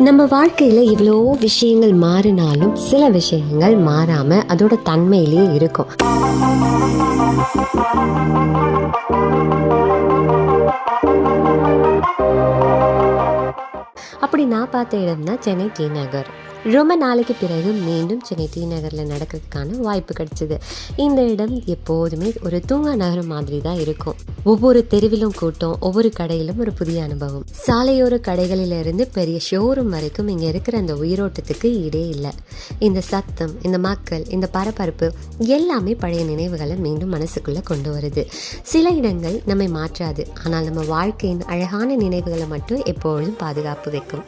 நம்ம வாழ்க்கையில் இவ்வளோ விஷயங்கள் மாறினாலும் சில விஷயங்கள் மாறாமல் அதோட தன்மையிலேயே இருக்கும். அப்படி நான் பார்த்த இடம் தான் சென்னை டி நகர். ரொம்ப நாளைக்கு பிறகு மீண்டும் சென்னை டி நகரில் நடக்கிறதுக்கான வாய்ப்பு கிடச்சிது. இந்த இடம் எப்போதுமே ஒரு தூங்கா நகரம் மாதிரி தான் இருக்கும். ஒவ்வொரு தெருவிலும் கூட்டம், ஒவ்வொரு கடையிலும் ஒரு புதிய அனுபவம். சாலையோர கடைகளிலிருந்து பெரிய ஷோரூம் வரைக்கும் இங்கே இருக்கிற அந்த உயிரோட்டத்துக்கு ஈடே இல்லை. இந்த சத்தம், இந்த மக்கள், இந்த பரபரப்பு எல்லாமே பழைய நினைவுகளை மீண்டும் மனசுக்குள்ளே கொண்டு வருது. சில இடங்கள் நம்மை மாற்றாது, ஆனால் நம்ம வாழ்க்கையின் அழகான நினைவுகளை மட்டும் எப்பொழுதும் பாதுகாப்பு வைக்கும்.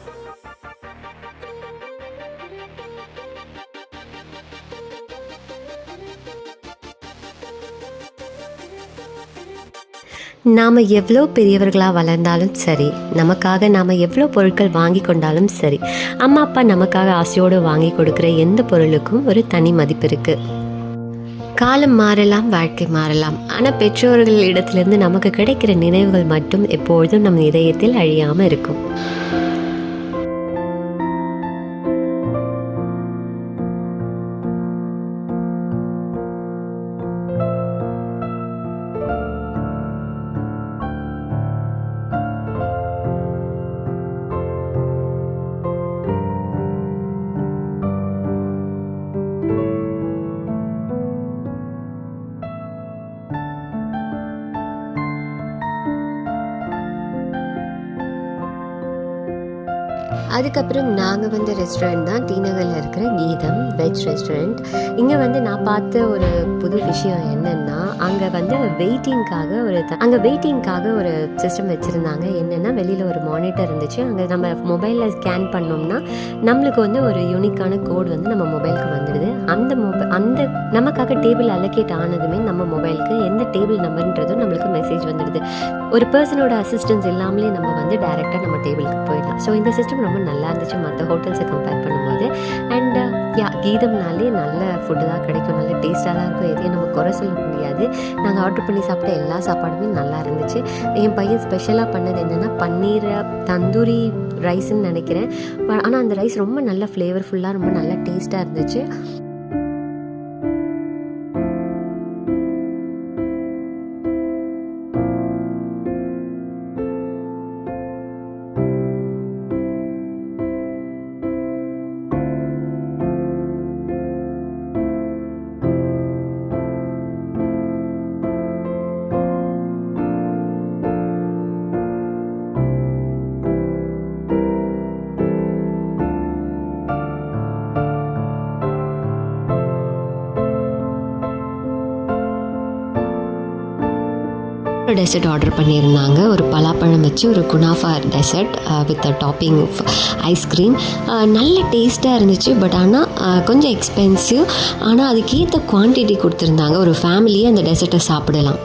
நாம் எவ்வளோ பெரியவர்களாக வளர்ந்தாலும் சரி, நமக்காக நாம் எவ்வளோ பொருட்கள் வாங்கி கொண்டாலும் சரி, அம்மா அப்பா நமக்காக ஆசையோடு வாங்கி கொடுக்குற எந்த பொருளுக்கும் ஒரு தனி மதிப்பு இருக்குது. காலம் மாறலாம், வாழ்க்கை மாறலாம், ஆனால் பெற்றோர்கள் இடத்துலேருந்து நமக்கு கிடைக்கிற நினைவுகள் மட்டும் எப்பொழுதும் நம் இதயத்தில் அழியாமல் இருக்கும். அதுக்கப்புறம் நாங்கள் வந்த ரெஸ்டாரண்ட் தான் டி நகரில் இருக்கிற கீதம் வெஜ் ரெஸ்டாரண்ட். இங்கே நான் பார்த்த ஒரு புது விஷயம் என்னென்னா, அங்கே வெயிட்டிங்காக ஒரு சிஸ்டம் வச்சுருந்தாங்க. என்னென்னா, வெளியில் ஒரு மானிட்டர் இருந்துச்சு. அங்கே நம்ம மொபைலில் ஸ்கேன் பண்ணோம்னா நம்மளுக்கு ஒரு யூனிக்கான கோட் நம்ம மொபைலுக்கு வந்துடுது. அந்த நமக்காக டேபிள் அலோகேட் ஆனதுமே நம்ம மொபைலுக்கு எந்த டேபிள் நம்பர்ன்றதும் நம்மளுக்கு மெசேஜ் வந்துடுது. ஒரு பர்சனோட அசிஸ்டன்ஸ் இல்லாமலே நம்ம டைரெக்டாக நம்ம டேபிளுக்கு போயிடலாம். ஸோ இந்த சிஸ்டம் ரொம்ப நல்லா இருந்துச்சு மற்ற ஹோட்டல்ஸை கம்பேர் பண்ணும்போது. அண்ட் கீதம்னாலே நல்ல ஃபுட்டு தான் கிடைக்கும், நல்ல டேஸ்ட்டாக தான் இருக்கும், எதையும் நம்ம குறை சொல்ல முடியாது. நாங்கள் ஆர்டர் பண்ணி சாப்பிட்ட எல்லா சாப்பாடுமே நல்லா இருந்துச்சு. என் பையன் ஸ்பெஷலாக பண்ணது என்னென்னா, பன்னீர் தந்தூரி ரைஸ்ன்னு நினைக்கிறேன். ஆனால் அந்த ரைஸ் ரொம்ப நல்ல ஃப்ளேவர்ஃபுல்லாக ரொம்ப நல்ல டேஸ்ட்டாக இருந்துச்சு. ஒரு டெசர்ட் ஆர்டர் பண்ணியிருந்தாங்க. ஒரு பலாப்பழம் வச்சு ஒரு kunafa dessert with topping of ice cream. நல்ல டேஸ்ட்டாக இருந்துச்சு. பட் ஆனால் கொஞ்சம் எக்ஸ்பென்சிவ். ஆனால் அதுக்கேற்ற குவான்டிட்டி கொடுத்துருந்தாங்க. ஒரு ஃபேமிலியே அந்த டெசர்ட்டை சாப்பிடலாம்.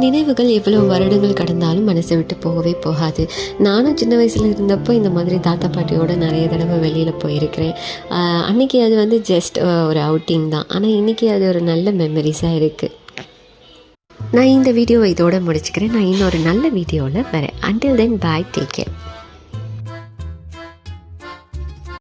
நினைவுகள் எவ்வளோ வருடங்கள் கடந்தாலும் மனசை விட்டு போகவே போகாது. நானும் சின்ன வயசில் இருந்தப்போ இந்த மாதிரி தாத்தா பாட்டியோடு நிறைய தடவை வெளியில் போயிருக்கிறேன். அன்றைக்கி அது ஜஸ்ட் ஒரு அவுட்டிங் தான். ஆனால் இன்றைக்கி அது ஒரு நல்ல மெமரிஸாக இருக்குது. நான் இந்த வீடியோவை இதோடு முடிச்சுக்கிறேன். நான் இன்னொரு நல்ல வீடியோவில் வரேன். Until then, bye, take care.